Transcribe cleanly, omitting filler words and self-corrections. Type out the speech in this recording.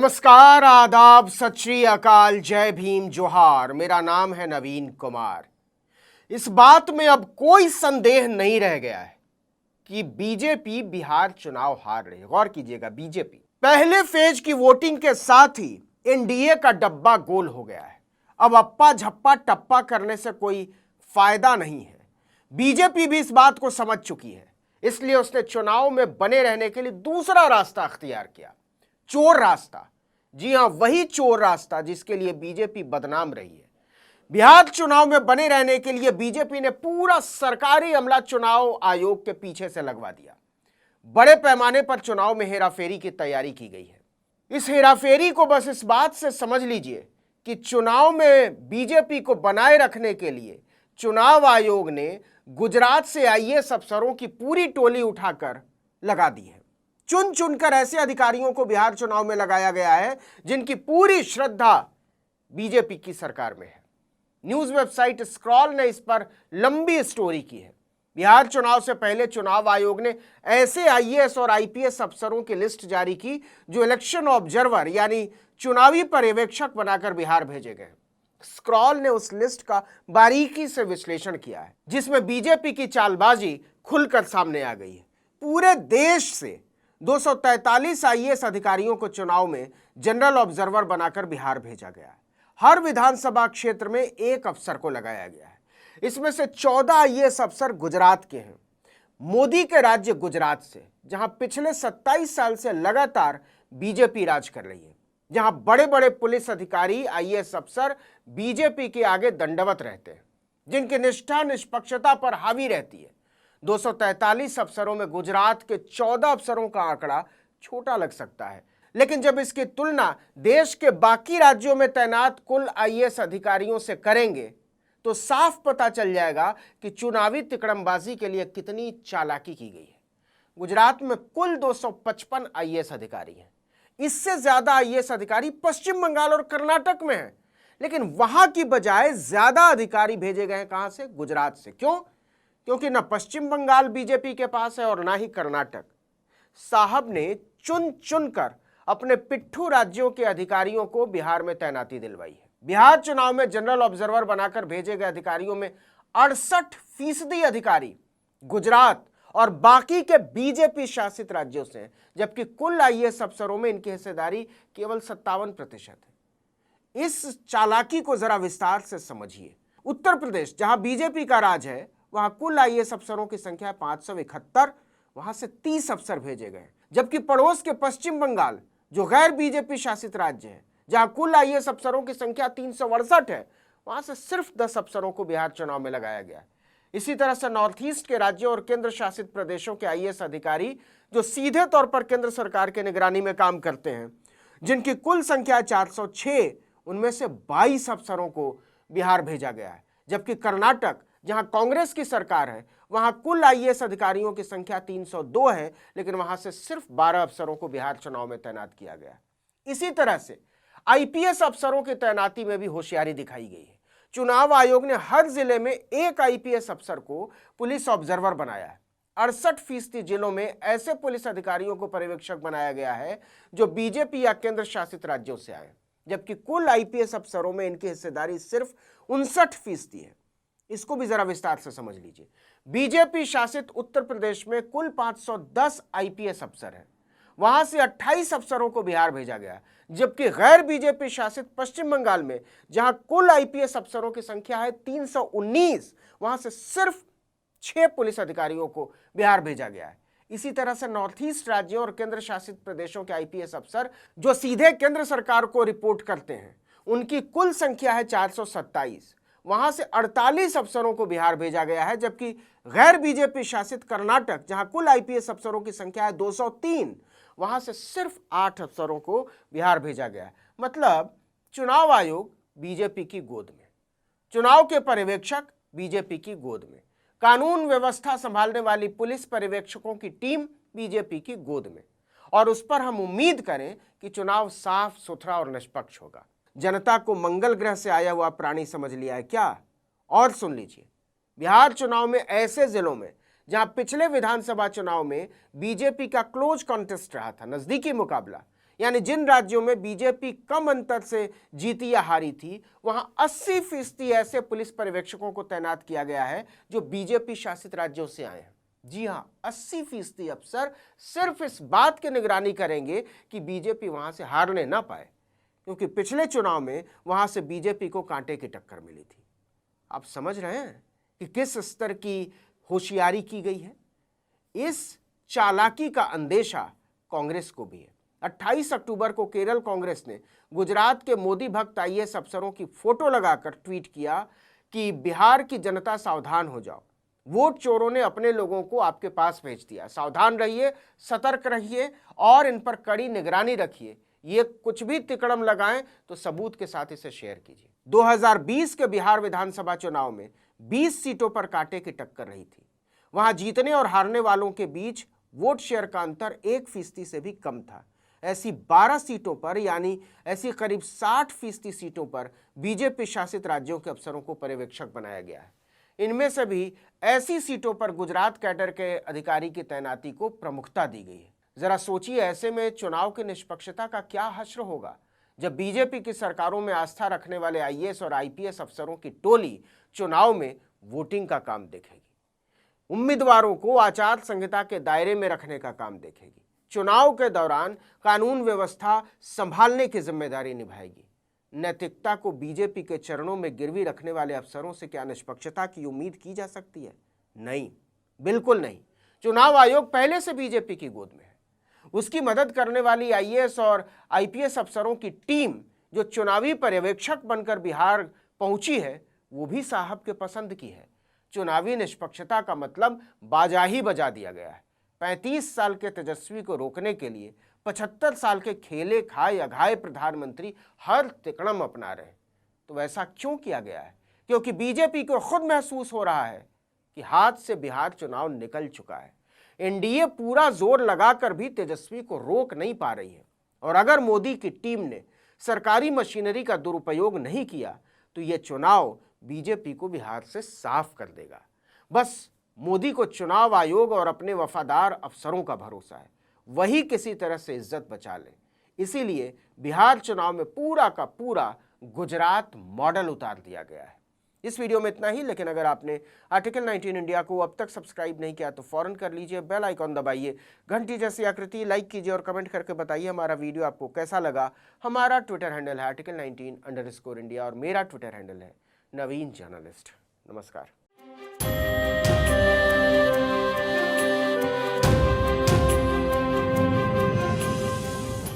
नमस्कार, आदाब, सत श्री अकाल, जय भीम, जोहार। मेरा नाम है नवीन कुमार। इस बात में अब कोई संदेह नहीं रह गया है कि बीजेपी बिहार चुनाव हार रही है। गौर कीजिएगा, बीजेपी पहले फेज की वोटिंग के साथ ही एनडीए का डब्बा गोल हो गया है। अब अप्पा झप्पा टप्पा करने से कोई फायदा नहीं है। बीजेपी भी इस बात को समझ चुकी है, इसलिए उसने चुनाव में बने रहने के लिए दूसरा रास्ता अख्तियार किया, चोर रास्ता। जी हां, वही चोर रास्ता जिसके लिए बीजेपी बदनाम रही है। बिहार चुनाव में बने रहने के लिए बीजेपी ने पूरा सरकारी अमला चुनाव आयोग के पीछे से लगवा दिया। बड़े पैमाने पर चुनाव में हेराफेरी की तैयारी की गई है। इस हेराफेरी को बस इस बात से समझ लीजिए कि चुनाव में बीजेपी को बनाए रखने के लिए चुनाव आयोग ने गुजरात से आईएएस अफसरों की पूरी टोली उठाकर लगा दी है। चुन चुनकर ऐसे अधिकारियों को बिहार चुनाव में लगाया गया है जिनकी पूरी श्रद्धा बीजेपी की सरकार में है। न्यूज वेबसाइट स्क्रॉल ने इस पर लंबी स्टोरी की है। बिहार चुनाव से पहले चुनाव आयोग ने ऐसे आईएएस और आईपीएस अफसरों की लिस्ट जारी की जो इलेक्शन ऑब्जर्वर यानी चुनावी पर्यवेक्षक बनाकर बिहार भेजे गए। स्क्रॉल ने उस लिस्ट का बारीकी से विश्लेषण किया है, जिसमें बीजेपी की चालबाजी खुलकर सामने आ गई है। पूरे देश से 243 आईएएस अधिकारियों को चुनाव में जनरल ऑब्जर्वर बनाकर बिहार भेजा गया है। हर विधानसभा क्षेत्र में एक अफसर को लगाया गया है। इसमें से 14 आईएएस अफसर गुजरात के हैं, मोदी के राज्य गुजरात से, जहां पिछले 27 साल से लगातार बीजेपी राज कर रही है, जहां बड़े बड़े पुलिस अधिकारी आईएएस अफसर बीजेपी के आगे दंडवत रहते हैं, जिनकी निष्ठा निष्पक्षता पर हावी रहती है। 243 अफसरों में गुजरात के 14 अफसरों का आंकड़ा छोटा लग सकता है, लेकिन जब इसकी तुलना देश के बाकी राज्यों में तैनात कुल आईएएस अधिकारियों से करेंगे तो साफ पता चल जाएगा कि चुनावी तिकड़मबाजी के लिए कितनी चालाकी की गई है। गुजरात में कुल 255 आईएएस अधिकारी हैं। इससे ज्यादा आईएएस अधिकारी पश्चिम बंगाल और कर्नाटक में हैं, लेकिन वहां की बजाय ज्यादा अधिकारी भेजे गए हैं कहां से? गुजरात से। क्यों? क्योंकि ना पश्चिम बंगाल बीजेपी के पास है और ना ही कर्नाटक। साहब ने चुन चुनकर अपने पिट्ठू राज्यों के अधिकारियों को बिहार में तैनाती दिलवाई है। बिहार चुनाव में जनरल ऑब्जर्वर बनाकर भेजे गए अधिकारियों में 68% अधिकारी गुजरात और बाकी के बीजेपी शासित राज्यों से हैं, जबकि कुल आईएएस अफसरों में इनकी हिस्सेदारी केवल 57% है। इस चालाकी को जरा विस्तार से समझिए। उत्तर प्रदेश, जहां बीजेपी का राज है, वहां कुल आईएएस अफसरों की संख्या 571, वहां से 30 अफसर भेजे गए, जबकि पड़ोस के पश्चिम बंगाल, जो गैर बीजेपी शासित राज्य है, जहां कुल आईएएस अफसरों की संख्या 368 है, वहां से सिर्फ 10 अफसरों को बिहार चुनाव में लगाया गया। इसी तरह से नॉर्थ ईस्ट के राज्यों और केंद्र शासित प्रदेशों के आईएएस अधिकारी जो सीधे तौर पर केंद्र सरकार के निगरानी में काम करते हैं, जिनकी कुल संख्या 406, उनमें से 22 अफसरों को बिहार भेजा गया है। जबकि कर्नाटक, जहां कांग्रेस की सरकार है, वहां कुल आईएएस अधिकारियों की संख्या 302 है, लेकिन वहां से सिर्फ 12 अफसरों को बिहार चुनाव में तैनात किया गया। इसी तरह से आईपीएस अफसरों की तैनाती में भी होशियारी दिखाई गई है। चुनाव आयोग ने हर जिले में एक आईपीएस अफसर को पुलिस ऑब्जर्वर बनाया है। 68% जिलों में ऐसे पुलिस अधिकारियों को पर्यवेक्षक बनाया गया है जो बीजेपी या केंद्र शासित राज्यों से आए, जबकि कुल आईपीएस अफसरों में इनकी हिस्सेदारी सिर्फ 59% है। इसको भी जरा विस्तार से समझ लीजिए। बीजेपी शासित उत्तर प्रदेश में कुल 510 आईपीएस अफसर हैं, वहां से 28 अफसरों को बिहार भेजा गया, जबकि गैर बीजेपी शासित पश्चिम बंगाल में, जहां कुल आईपीएस अफसरों की संख्या है 319, वहां से सिर्फ 6 पुलिस अधिकारियों को बिहार भेजा गया है। इसी तरह से नॉर्थ ईस्ट राज्यों और केंद्र शासित प्रदेशों के आईपीएस अफसर जो सीधे केंद्र सरकार को रिपोर्ट करते हैं, उनकी कुल संख्या है 427, वहां से 48 अफसरों को बिहार भेजा गया है। जबकि गैर बीजेपी शासित कर्नाटक, जहां कुल आईपीएस अफसरों की संख्या है 203, वहां से सिर्फ 8 अफसरों को बिहार भेजा गया है। मतलब चुनाव आयोग बीजेपी की गोद में, चुनाव के पर्यवेक्षक बीजेपी की गोद में, कानून व्यवस्था संभालने वाली पुलिस पर्यवेक्षकों की टीम बीजेपी की गोद में, और उस पर हम उम्मीद करें कि चुनाव साफ सुथरा और निष्पक्ष होगा। जनता को मंगल ग्रह से आया हुआ प्राणी समझ लिया है क्या? और सुन लीजिए, बिहार चुनाव में ऐसे जिलों में जहां पिछले विधानसभा चुनाव में बीजेपी का क्लोज कॉन्टेस्ट रहा था, नजदीकी मुकाबला, यानी जिन राज्यों में बीजेपी कम अंतर से जीती या हारी थी, वहां 80% ऐसे पुलिस पर्यवेक्षकों को तैनात किया गया है जो बीजेपी शासित राज्यों से आए हैं। जी हां, 80% अफसर सिर्फ इस बात की निगरानी करेंगे कि बीजेपी वहां से हारने ना पाए, क्योंकि पिछले चुनाव में वहां से बीजेपी को कांटे की टक्कर मिली थी। आप समझ रहे हैं कि किस स्तर की होशियारी की गई है। इस चालाकी का अंदेशा कांग्रेस को भी है। 28 अक्टूबर को केरल कांग्रेस ने गुजरात के मोदी भक्त आईएएस अफसरों की फोटो लगाकर ट्वीट किया कि बिहार की जनता सावधान हो जाओ, वोट चोरों ने अपने लोगों को आपके पास भेज दिया, सावधान रहिए, सतर्क रहिए और इन पर कड़ी निगरानी रखिए। ये कुछ भी तिकड़म लगाएं तो सबूत के साथ इसे शेयर कीजिए। 2020 के बिहार विधानसभा चुनाव में 20 सीटों पर कांटे की टक्कर रही थी। वहां जीतने और हारने वालों के बीच वोट शेयर का अंतर 1% से भी कम था। ऐसी 12 सीटों पर, यानी ऐसी करीब 60% सीटों पर बीजेपी शासित राज्यों के अफसरों को पर्यवेक्षक बनाया गया है। इनमें से भी ऐसी सीटों पर गुजरात कैडर के अधिकारी की तैनाती को प्रमुखता दी गई है। जरा सोचिए, ऐसे में चुनाव की निष्पक्षता का क्या हश्र होगा जब बीजेपी की सरकारों में आस्था रखने वाले आईएएस और आईपीएस अफसरों की टोली चुनाव में वोटिंग का काम देखेगी, उम्मीदवारों को आचार संहिता के दायरे में रखने का काम देखेगी, चुनाव के दौरान कानून व्यवस्था संभालने की जिम्मेदारी निभाएगी। नैतिकता को बीजेपी के चरणों में गिरवी रखने वाले अफसरों से क्या निष्पक्षता की उम्मीद की जा सकती है? नहीं, बिल्कुल नहीं। चुनाव आयोग पहले से बीजेपी की गोद में है। उसकी मदद करने वाली आईएएस और आईपीएस अफसरों की टीम जो चुनावी पर्यवेक्षक बनकर बिहार पहुंची है, वो भी साहब के पसंद की है। चुनावी निष्पक्षता का मतलब बाजा ही बजा दिया गया है। 35 साल के तेजस्वी को रोकने के लिए 75 साल के खेले खाए अघाए प्रधानमंत्री हर तिकड़म अपना रहे हैं। तो ऐसा क्यों किया गया है? क्योंकि बीजेपी को खुद महसूस हो रहा है कि हाथ से बिहार चुनाव निकल चुका है। एनडीए पूरा जोर लगाकर भी तेजस्वी को रोक नहीं पा रही है, और अगर मोदी की टीम ने सरकारी मशीनरी का दुरुपयोग नहीं किया तो यह चुनाव बीजेपी को बिहार से साफ कर देगा। बस मोदी को चुनाव आयोग और अपने वफादार अफसरों का भरोसा है, वही किसी तरह से इज्जत बचा लें। इसीलिए बिहार चुनाव में पूरा का पूरा गुजरात मॉडल उतार दिया गया है। इस वीडियो में इतना ही, लेकिन अगर आपने आर्टिकल 19 इंडिया को अब तक सब्सक्राइब नहीं किया तो फौरन कर लीजिए, बेल आइकॉन दबाइए, घंटी जैसी आकृति लाइक कीजिए और कमेंट करके बताइए हमारा वीडियो आपको कैसा लगा। हमारा ट्विटर हैंडल है article19_India और मेरा ट्विटर हैंडल है नवीन जर्नलिस्ट। नमस्कार।